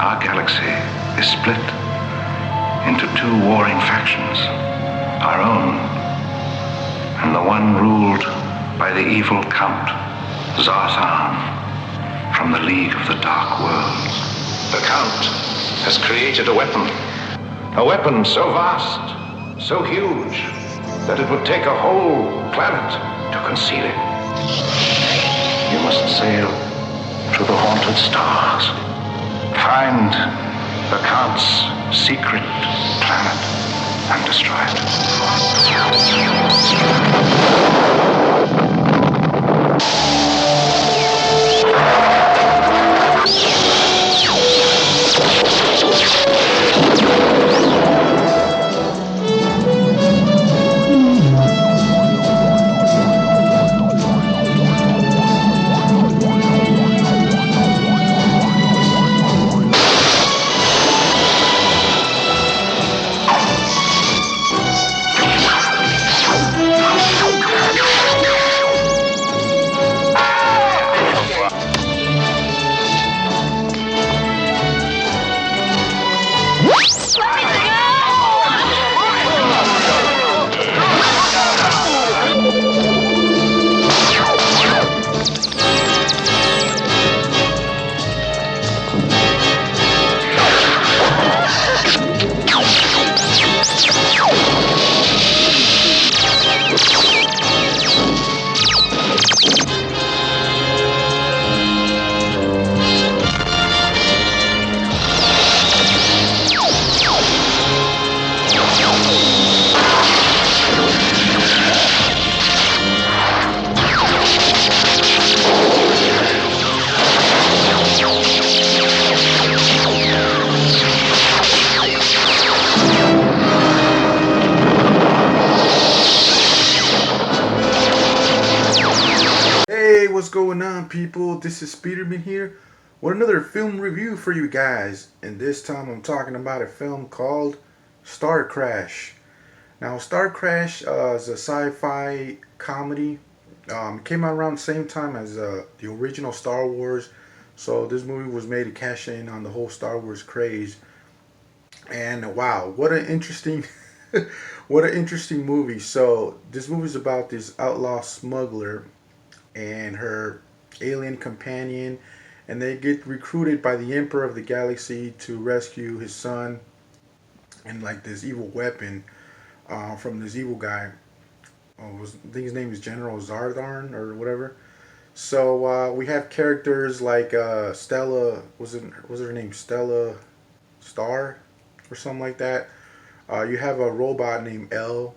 Our galaxy is split into two warring factions, our own and the one ruled by the evil Count Zartan from the League of the Dark Worlds. The Count has created a weapon so vast, so huge, that it would take a whole planet to conceal it. You must sail to the haunted stars, find the Count's secret planet, and destroy Hey, what's going on, people? This is Speederman here with another film review for you guys. And this time I'm talking about a film called Starcrash. Now, Starcrash is a sci-fi comedy. It came out around the same time as the original Star Wars. So this movie was made to cash in on the whole Star Wars craze. And wow, what an interesting what an interesting movie. So this movie is about this outlaw smuggler and her alien companion, and they get recruited by the Emperor of the Galaxy to rescue his son and like this evil weapon from this evil guy. I think his name is General Zardarn or whatever. So we have characters like Stella. Was her name Stella Star or something like that? You have a robot named L.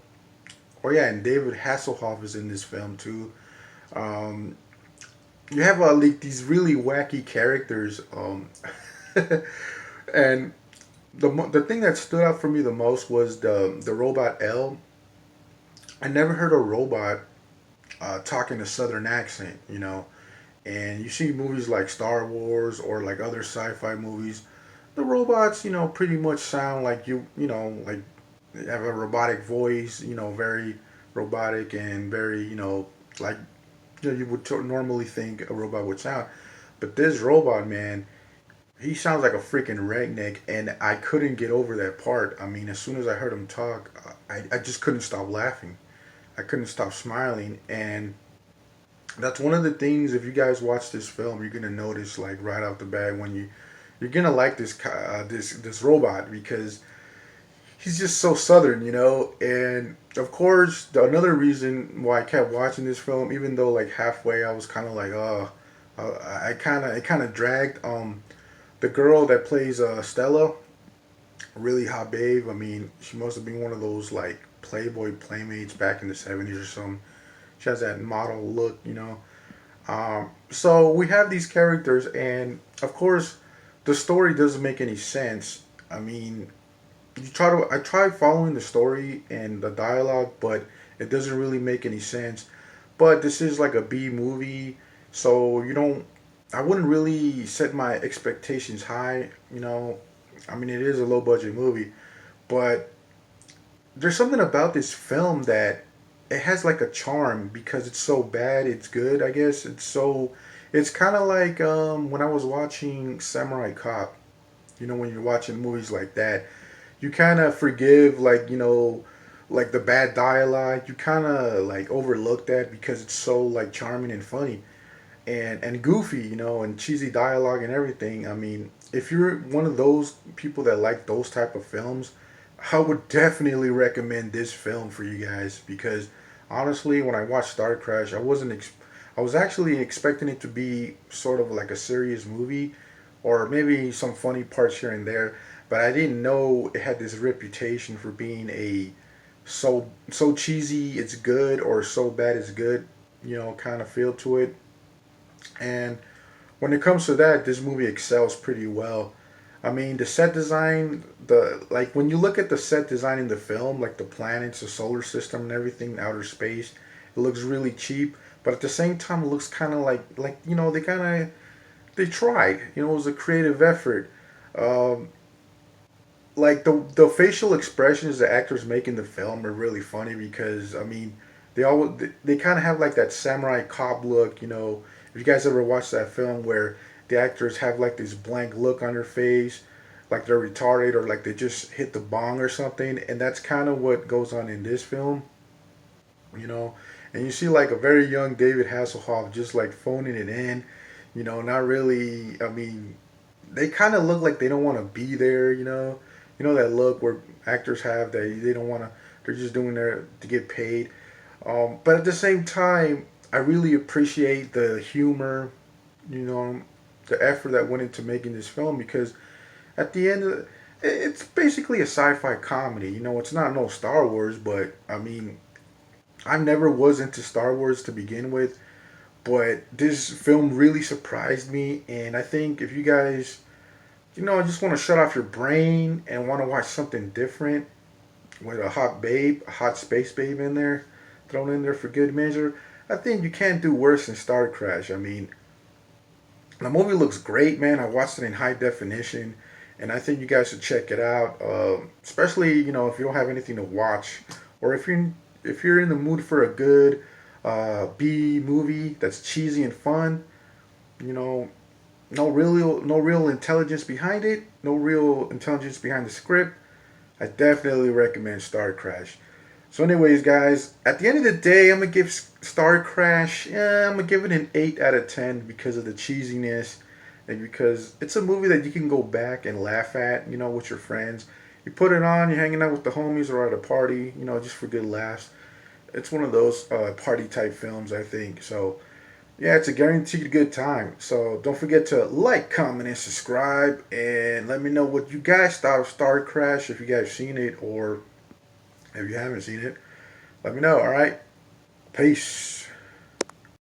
Oh yeah, and David Hasselhoff is in this film too. You have like these really wacky characters, and the thing that stood out for me the most was the robot L. I never heard a robot talk in a Southern accent, you know. And you see movies like Star Wars or like other sci-fi movies, the robots, you know, pretty much sound like you know, like they have a robotic voice, you know, very robotic and very, you know, like you would normally think a robot would sound. But this robot, man, he sounds like a freaking redneck, and I couldn't get over that part. I mean, as soon as I heard him talk, I just couldn't stop laughing. I couldn't stop smiling, and that's one of the things. If you guys watch this film, you're gonna notice like right off the bat when you're gonna like this robot because he's just so southern, you know. And of course, another reason why I kept watching this film, even though like halfway I was kind of like, oh, it kind of dragged. The girl that plays Stella, really hot babe. I mean, she must have been one of those like Playboy playmates back in the '70s or something. She has that model look, you know. So we have these characters, and of course, the story doesn't make any sense. I mean, I try following the story and the dialogue, but it doesn't really make any sense. But this is like a B movie, so I wouldn't really set my expectations high, you know. I mean, it is a low budget movie, but there's something about this film that it has like a charm because it's so bad, it's good, I guess. It's kind of like when I was watching Samurai Cop. When you're watching movies like that, you kind of forgive, like, like the bad dialogue. You kind of like overlook that because it's so like charming and funny and goofy, and cheesy dialogue and everything. I mean, if you're one of those people that like those type of films, I would definitely recommend this film for you guys because honestly, when I watched Starcrash, I was actually expecting it to be sort of like a serious movie or maybe some funny parts here and there, but I didn't know it had this reputation for being a so cheesy it's good or so bad it's good, kind of feel to it. And when it comes to that, this movie excels pretty well. I mean, the set design, the like when you look at the set design in the film, like the planets, the solar system, and everything, outer space, it looks really cheap. But at the same time, it looks kind of like they tried. It was a creative effort. Um, like the facial expressions the actors make in the film are really funny because I mean they kind of have like that samurai cop look. If you guys ever watched that film where the actors have like this blank look on their face, like they're retarded or like they just hit the bong or something, and that's kind of what goes on in this film. you know and you see like a very young David Hasselhoff just like phoning it in, not really. I mean, they kind of look like they don't want to be there. That look where actors have that they don't want to. They're just doing there to get paid. But at the same time, I really appreciate the humor. You know, the effort that went into making this film because at the end of it's basically a sci-fi comedy. It's not no Star Wars, but I mean, I never was into Star Wars to begin with, but this film really surprised me, and I think if you guys just want to shut off your brain and want to watch something different with a hot babe, a hot space babe in there, thrown in there for good measure, I think you can't do worse than Star Crash. I mean, the movie looks great, man. I watched it in high definition, and I think you guys should check it out. Especially, if you don't have anything to watch, or if you're in the mood for a good B movie that's cheesy and fun. You know, no real intelligence behind it, no real intelligence behind the script. I definitely recommend Star Crash. So, anyways, guys, at the end of the day, I'm gonna give Star Crash. I'm gonna give it an 8 out of 10 because of the cheesiness, and because it's a movie that you can go back and laugh at. With your friends. You put it on, you're hanging out with the homies or at a party. Just for good laughs. It's one of those party type films, I think. So, yeah, it's a guaranteed good time. So don't forget to like, comment, and subscribe, and let me know what you guys thought of Star Crash. If you guys seen it or if you haven't seen it, let me know. All right, peace.